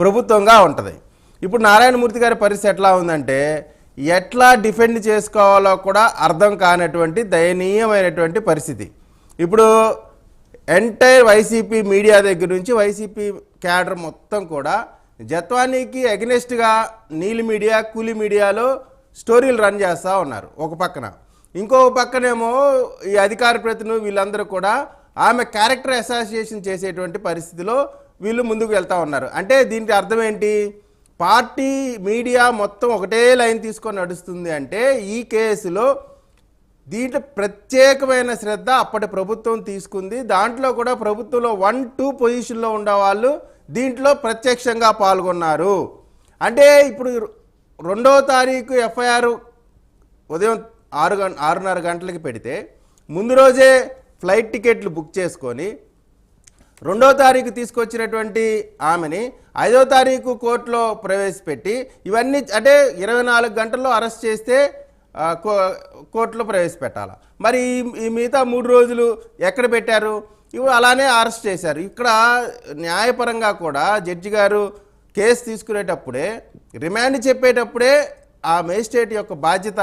ప్రభుత్వంగా ఉంటుంది. ఇప్పుడు నారాయణమూర్తి గారి పరిస్థితి ఎట్లా ఉందంటే ఎట్లా డిఫెండ్ చేసుకోవాలో కూడా అర్థం కానటువంటి దయనీయమైనటువంటి పరిస్థితి. ఇప్పుడు ఎంటైర్ వైసీపీ మీడియా దగ్గర నుంచి వైసీపీ క్యాడర్ మొత్తం కూడా జత్వానీకి అగెనిస్ట్గా నీలి మీడియా కూలి మీడియాలో స్టోరీలు రన్ చేస్తూ ఉన్నారు ఒక పక్కన. ఇంకో పక్కనేమో ఈ అధికార ప్రతినిధులు వీళ్ళందరూ కూడా ఆమె క్యారెక్టర్ అసోసియేషన్ చేసేటువంటి పరిస్థితిలో వీళ్ళు ముందుకు వెళ్తూ ఉన్నారు. అంటే దీనికి అర్థం ఏంటి? పార్టీ మీడియా మొత్తం ఒకటే లైన్ తీసుకొని నడుస్తుంది. అంటే ఈ కేసులో దీంట్లో ప్రత్యేకమైన శ్రద్ధ అప్పటి ప్రభుత్వం తీసుకుంది. దాంట్లో కూడా ప్రభుత్వంలో 1-2 పొజిషన్లో ఉండేవాళ్ళు దీంట్లో ప్రత్యక్షంగా పాల్గొన్నారు. అంటే ఇప్పుడు 2వ తారీఖు ఎఫ్ఐఆర్ ఉదయం 6:30 గంటలకి పెడితే ముందు రోజే ఫ్లైట్ టికెట్లు బుక్ చేసుకొని 2వ తారీఖు తీసుకొచ్చినటువంటి ఆమెని 5వ తారీఖు కోర్టులో ప్రవేశపెట్టి ఇవన్నీ అంటే 24 గంటల్లో అరెస్ట్ చేస్తే కోర్టులో ప్రవేశపెట్టాలి. మరి ఈ మిగతా 3 రోజులు ఎక్కడ పెట్టారు? ఇప్పుడు అలానే అరెస్ట్ చేశారు. ఇక్కడ న్యాయపరంగా కూడా జడ్జి గారు కేసు తీసుకునేటప్పుడే రిమాండ్ చెప్పేటప్పుడే ఆ మేజిస్ట్రేట్ యొక్క బాధ్యత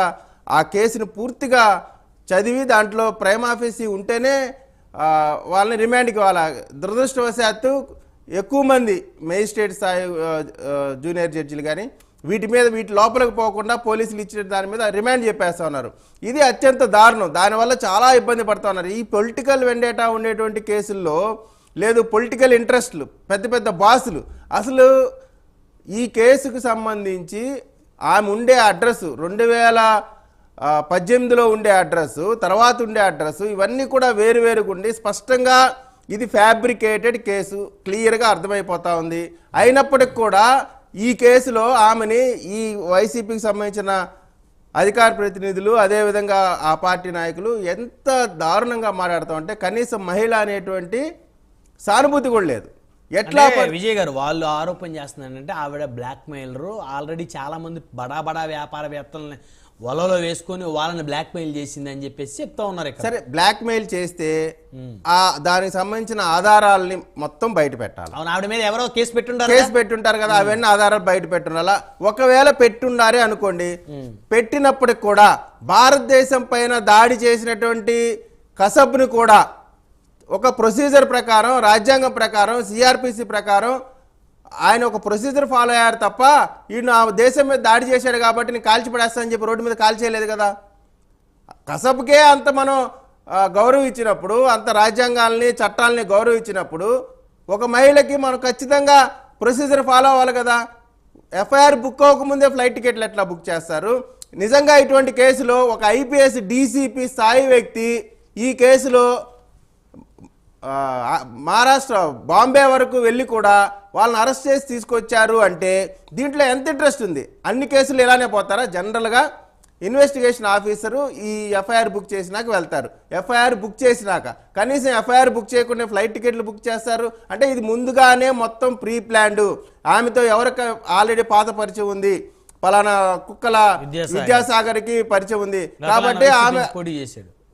ఆ కేసును పూర్తిగా చదివి దాంట్లో ప్రైమ్ ఆఫీసీ ఉంటేనే వాళ్ళని రిమాండ్కి వాళ్ళ దురదృష్టవశాత్తు ఎక్కువ మంది మేజిస్ట్రేట్ స్థాయి జూనియర్ జడ్జిలు కానీ వీటి లోపలికి పోకుండా పోలీసులు ఇచ్చిన దాని మీద రిమాండ్ చెప్పేస్తూ ఉన్నారు. ఇది అత్యంత దారుణం. దానివల్ల చాలా ఇబ్బంది పడుతూ ఉన్నారు. ఈ పొలిటికల్ వెండేటా ఉండేటువంటి కేసుల్లో లేదు పొలిటికల్ ఇంట్రెస్ట్లు పెద్ద పెద్ద బాసులు అసలు ఈ కేసుకు సంబంధించి ఆమె ఉండే అడ్రస్ 2018లో ఉండే అడ్రస్ తర్వాత ఉండే అడ్రస్ ఇవన్నీ కూడా వేరువేరుగా ఉండి స్పష్టంగా ఇది ఫ్యాబ్రికేటెడ్ కేసు క్లియర్గా అర్థమైపోతూ ఉంది. అయినప్పటికి కూడా ఈ కేసులో ఆమెని ఈ వైసీపీకి సంబంధించిన అధికార ప్రతినిధులు అదేవిధంగా ఆ పార్టీ నాయకులు ఎంత దారుణంగా మాట్లాడుతామంటే కనీసం మహిళ అనేటువంటి సానుభూతి కూడా లేదు. ఎట్లా విజయ్ గారు వాళ్ళు ఆరోపణ చేస్తున్నారంటే ఆవిడ బ్లాక్ మెయిలరు, ఆల్రెడీ చాలా మంది బడా వ్యాపారవేత్తలని వలలో వేసుకొని వాళ్ళని బ్లాక్ మెయిల్ చేసింది అని చెప్పేసి చెప్తా ఉన్నారు. సరే బ్లాక్ మెయిల్ చేస్తే దానికి సంబంధించిన ఆధారాలని మొత్తం బయట పెట్టాలి. ఆవిడ మీద ఎవరో కేసు పెట్టుంటారు కదా, అవన్నీ ఆధారాలు బయట పెట్టుండాలా. ఒకవేళ పెట్టుండారే అనుకోండి, పెట్టినప్పటికి కూడా భారతదేశం పైన దాడి చేసినటువంటి కసబ్ని కూడా ఒక ప్రొసీజర్ ప్రకారం రాజ్యాంగం ప్రకారం సిఆర్పిసి ప్రకారం ఆయన ఒక ప్రొసీజర్ ఫాలో అయ్యారు తప్ప ఈయన దేశం మీద దాడి చేశాడు కాబట్టి నేను కాల్చిపడేస్తానని చెప్పి రోడ్డు మీద కాల్చేయలేదు కదా. కసబ్కే అంత మనం గౌరవం ఇచ్చినప్పుడు, అంత రాజ్యాంగాల్ని చట్టాలని గౌరవం ఇచ్చినప్పుడు ఒక మహిళకి మనం ఖచ్చితంగా ప్రొసీజర్ ఫాలో అవ్వాలి కదా. ఎఫ్ఐఆర్ బుక్ అవ్వకముందే ఫ్లైట్ టికెట్లు ఎట్లా బుక్ చేస్తారు? నిజంగా ఇటువంటి కేసులో ఒక ఐపీఎస్ డీసీపీ స్థాయి వ్యక్తి ఈ కేసులో మహారాష్ట్ర బాంబే వరకు వెళ్ళి కూడా వాళ్ళని అరెస్ట్ చేసి తీసుకొచ్చారు అంటే దీంట్లో ఎంత ఇంట్రెస్ట్ ఉంది? అన్ని కేసులు ఇలానే పోతారా? జనరల్గా ఇన్వెస్టిగేషన్ ఆఫీసరు ఈ ఎఫ్ఐఆర్ బుక్ చేసినాక వెళ్తారు. ఎఫ్ఐఆర్ బుక్ చేసినాక కనీసం ఎఫ్ఐఆర్ బుక్ చేయకుండా ఫ్లైట్ టికెట్లు బుక్ చేస్తారు అంటే ఇది ముందుగానే మొత్తం ప్రీ ప్లాన్డ్. ఆమెతో ఎవరికి ఆల్రెడీ పాత పరిచయం ఉంది, పలానా కుక్కల విద్యాసాగర్కి పరిచయం ఉంది కాబట్టి ఆమె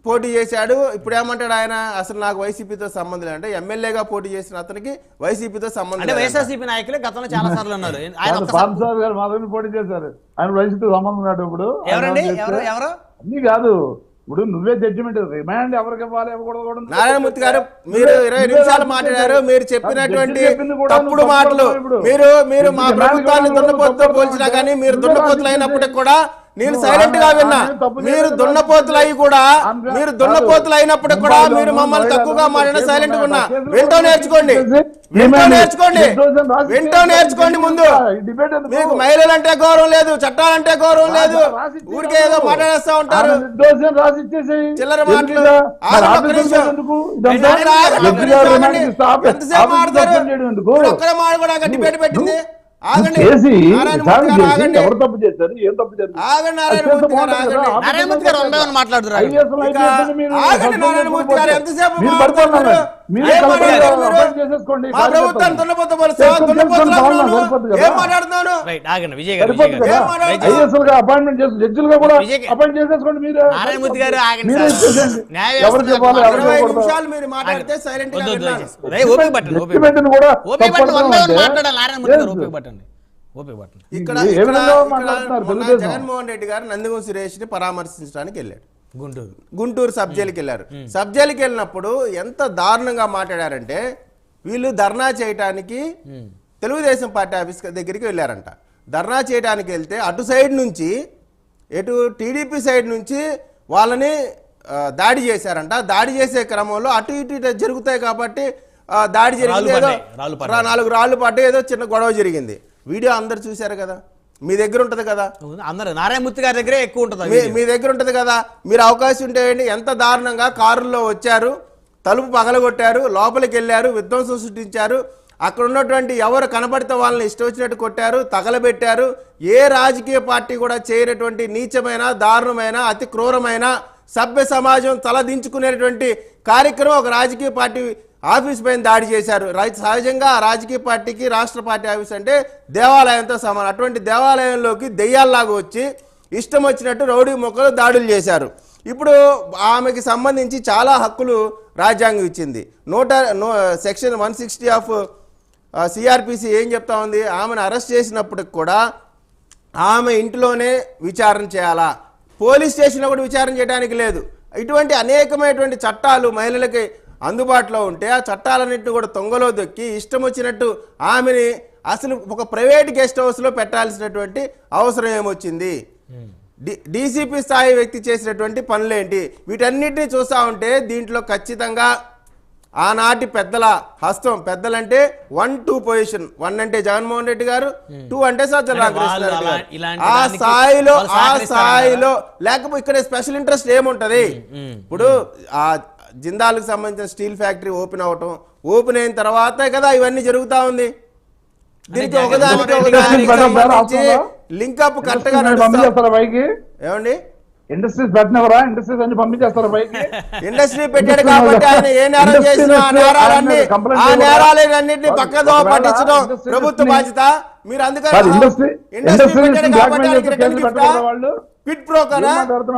పోటీ చేశాడు. ఇప్పుడు ఏమంటాడు ఆయన? అసలు నాకు వైసీపీతో సంబంధం లేదు అంటే ఎమ్మెల్యేగా పోటీ చేసిన అతనికి వైసీపీతో సంబంధం లేదు. వైఎస్ఆర్సీపీ నాయకులే గతంలో చాలా సార్లు ఉన్నారు. పోటీ చేశారు, ఆయన వైసీపీతో సంబంధం ఉన్నాడు. ఇప్పుడు ఎవరు అన్ని కాదు, ఇప్పుడు నువ్వే జడ్జిమెంట్ రిమాండ్ ఎవరికి ఇవ్వాలి ఇవ్వకూడదు. నారాయణమూర్తి గారు మీరు 20 నిమిషాలు మాట్లాడారు. మీరు చెప్పినటువంటి తప్పుడు మాటలు మీరు మా ప్రభుత్వాన్ని దున్నపోతుతో పోల్చినా కానీ మీరు దున్నపోతులు అయినప్పటికి కూడా నేను సైలెంట్ గా విన్నా. మీరు దున్నపోతులు అయినప్పటికి కూడా మీరు మమ్మల్ని తక్కువగా మాట్లాడిన సైలెంట్ గా ఉన్నా. వింటో నేర్చుకోండి ముందు. మీకు మహిళలంటే గౌరవం లేదు, చట్టాలంటే గౌరవం లేదు, ఊరికే ఏదో మాట్లాడేస్తా ఉంటారు చిల్లర మాటలు. ఎంతసేపు మాట్లాడతారు? ఒక్కడే మాట కూడా డిబేట్ పెట్టింది. నారాయణమూర్తి గారు ఎంతసేపు మీరే ఏం కలెక్టర్ మాట్లాడారు మీరు? అపాయింట్ చేసేసుకోండి. మా ప్రభుత్వాన్ని దున్నపోత పోలీసులా? దున్నపోతులా ఉన్నాను? ఏం మాట్లాడుతున్నాను? రైట్ ఆగండి విజయ్ గారు సరిపోతుంది కదా. ఏం మాట్లాడుతున్నారు? ఐఏఎస్ గా అపాయింట్మెంట్ చేసి జడ్జిలుగా కూడా విజయ్ అపాయింట్ చేసేసుకోండి మీరే. నారాయణమూర్తి గారు ఆగండి మీరే సార్. ఇచ్చేసేయండి. న్యాయ ఎవరు వ్యవస్థ చెప్పాలి, ఎవరు 20 చెప్పకూడదు. నిమిషాలు మీరు మాట్లాడితే సైలెంట్ గా వద్దు, వద్దు, విన్నాను. వద్దు. రేయ్, ఓపిక పట్టండి, ఓపిక పట్టండి. జడ్జిమెంట్ని కూడా ఓపిక పట్టండి, వన్ బై వన్ తప్పకుండా మాట్లాడాలి. నారాయణమూర్తి గారు Yes. ఓపిక పట్టండి, ఓపిక పట్టండి. ఇక్కడ ఏ ఇక్కడ- విధంగా ఇక్కడ మాట్లాడుతున్నారు మొన్న తెలుగుదేశం? జగన్మోహన్ రెడ్డి గారు నందిగం సురేష్ ని పరామర్శించడానికి వెళ్ళాడు. గుంటూరు గుంటూరు సబ్ జైలుకి వెళ్ళారు. సబ్ జైలుకి వెళ్ళినప్పుడు ఎంత దారుణంగా మాట్లాడారంటే వీళ్ళు ధర్నా చేయడానికి తెలుగుదేశం పార్టీ ఆఫీస్ దగ్గరికి వెళ్ళారంట. ధర్నా చేయడానికి వెళ్తే అటు సైడ్ నుంచి ఎటు టీడీపీ సైడ్ నుంచి వాళ్ళని దాడి చేశారంట. దాడి చేసే క్రమంలో అటు ఇటు జరుగుతాయి కాబట్టి దాడి జరిగింది. ఏదో రాళ్ళు పడ్డాయి. 4 రాళ్ళు పడ్డాయి, ఏదో చిన్న గొడవ జరిగింది. వీడియో అందరు చూశారు కదా, మీ దగ్గర ఉంటది కదా, అందరూ నారాయణమూర్తి గారి దగ్గరే ఎక్కువ ఉంటుంది మీ దగ్గర ఉంటది కదా. మీరు అవకాశం ఉంటే ఏంటి, ఎంత దారుణంగా కారుల్లో వచ్చారు, తలుపు పగలగొట్టారు, లోపలికి వెళ్ళారు, విధ్వంసం సృష్టించారు. అక్కడ ఉన్నటువంటి ఎవరు కనబడితే వాళ్ళని ఇష్టం వచ్చినట్టు కొట్టారు, తగలబెట్టారు. ఏ రాజకీయ పార్టీ కూడా చేయనటువంటి నీచమైన, దారుణమైన, అతి క్రూరమైన, సభ్య సమాజం తలదించుకునేటువంటి కార్యక్రమం ఒక రాజకీయ పార్టీ ఆఫీస్ పైన దాడి చేశారు. సహజంగా ఆ రాజకీయ పార్టీకి రాష్ట్ర పార్టీ ఆఫీస్ అంటే దేవాలయంతో సమానం. అటువంటి దేవాలయంలోకి దెయ్యాల్లాగా వచ్చి ఇష్టం వచ్చినట్టు రౌడీ మొక్కలు దాడులు చేశారు. ఇప్పుడు ఆమెకి సంబంధించి చాలా హక్కులు రాజ్యాంగం ఇచ్చింది. సెక్షన్ 160 ఆఫ్ సిఆర్పిసి ఏం చెప్తా ఉంది, ఆమెను అరెస్ట్ చేసినప్పటికి కూడా ఆమె ఇంట్లోనే విచారణ చేయాలా, పోలీస్ స్టేషన్లో కూడా విచారణ చేయడానికి లేదు. ఇటువంటి అనేకమైనటువంటి చట్టాలు మహిళలకి అందుబాటులో ఉంటే ఆ చట్టాలన్నింటినీ కూడా తొంగలో దొక్కి ఇష్టం వచ్చినట్టు ఆమెని అసలు ఒక ప్రైవేట్ గెస్ట్ హౌస్లో పెట్టాల్సినటువంటి అవసరం ఏమొచ్చింది? డీసీపీ స్థాయి వ్యక్తి చేసినటువంటి పనులేంటి? వీటన్నిటిని చూస్తూ ఉంటే దీంట్లో ఖచ్చితంగా ఆనాటి పెద్దల హస్తం, పెద్దలంటే 1-2 పొజిషన్, 1 అంటే జగన్మోహన్ రెడ్డి గారు, 2 అంటే సజ్జల రామకృష్ణారెడ్డి గారు. ఆ స్థాయిలో లేకపోతే ఇక్కడ స్పెషల్ ఇంట్రెస్ట్ ఏముంటది? ఇప్పుడు ఆ జిందాల్కి సంబంధించిన స్టీల్ ఫ్యాక్టరీ ఓపెన్ అవటం, ఓపెన్ అయిన తర్వాతే కదా ఇవన్నీ జరుగుతా ఉంది. దీనికి ఒకదానికి లింకప్ కరెక్ట్ గా పంపించేస్తారా పైకి? ఏమండి, ఇండస్ట్రీస్ పెట్టినవరా? ఇండస్ట్రీస్ అన్ని పంపించేస్తారా పైకి? ఇండస్ట్రీ పెట్టాడు కాబట్టి ఆయన ఏ నేరం చేసినా ఆ నేరాలన్నింటినీ పక్కదో పట్టించడం ప్రభుత్వ బాధ్యత. మీరు అందుకని ఇండస్ట్రీ పెట్టాడు కాబట్టి ఆయనకి రిటర్న్ గిఫ్టా? క్విడ్ ప్రో కదా,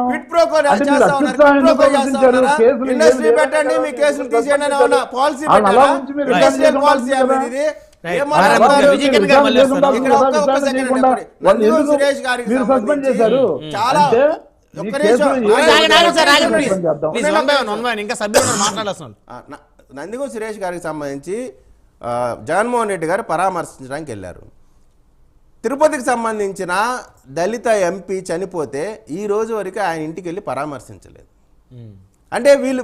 క్విడ్ ప్రో చేస్తా ఉన్నారు. ఇండస్ట్రీ పెట్టండి, మీ కేసులు తీసేయండి అని ఏమన్నా పాలసీ పెట్టారా? ఇండస్ట్రియల్ పాలసీ అనేది ఇది. ఏం మాట్లాడుతున్నారు? సురేష్ గారికి చాలా ఒక్క నిమిషం. ఇంకా సభ్యులు మాట్లాడాల్సిన నందిగం సురేష్ గారికి సంబంధించి జగన్మోహన్ రెడ్డి గారు పరామర్శించడానికి వెళ్ళారు. తిరుపతికి సంబంధించిన దళిత ఎంపీ చనిపోతే ఈ రోజు వరకు ఆయన ఇంటికి వెళ్ళి పరామర్శించలేదు. అంటే వీళ్ళ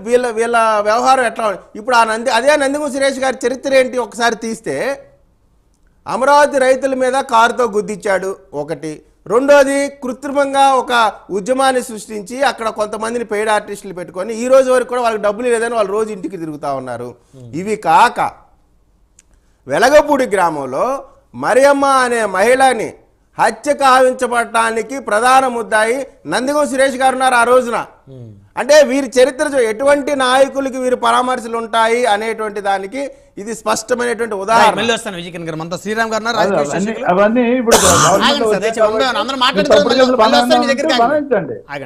వ్యవహారం ఎట్లా? ఇప్పుడు అదే నందిగం సురేష్ గారి చరిత్ర ఏంటి ఒకసారి తీస్తే, అమరావతి రైతుల మీద కారుతో గుద్దిచ్చాడు ఒకటి, రెండోది కృత్రిమంగా ఒక ఉద్యమాన్ని సృష్టించి అక్కడ కొంతమందిని పెయిడ్ ఆర్టిస్టులు పెట్టుకొని ఈ రోజు వరకు కూడా వాళ్ళకి డబ్బులు లేదని వాళ్ళు రోజు ఇంటికి తిరుగుతూ ఉన్నారు. ఇవి కాక వెలగపూడి గ్రామంలో మరియమ్మ అనే మహిళని హత్య కావించబడటానికి ప్రధాన ముద్దాయి నందిగం సురేష్ గారు ఉన్నారు ఆ రోజున. అంటే వీరి చరిత్ర ఎటువంటి నాయకులకి వీరి పరామర్శలు ఉంటాయి అనేటువంటి దానికి ఇది స్పష్టమైనటువంటి ఉదాహరణ. శ్రీరామ్ గారు అవన్నీ ఇప్పుడు అందరూ మాట్లాడుతున్నారు.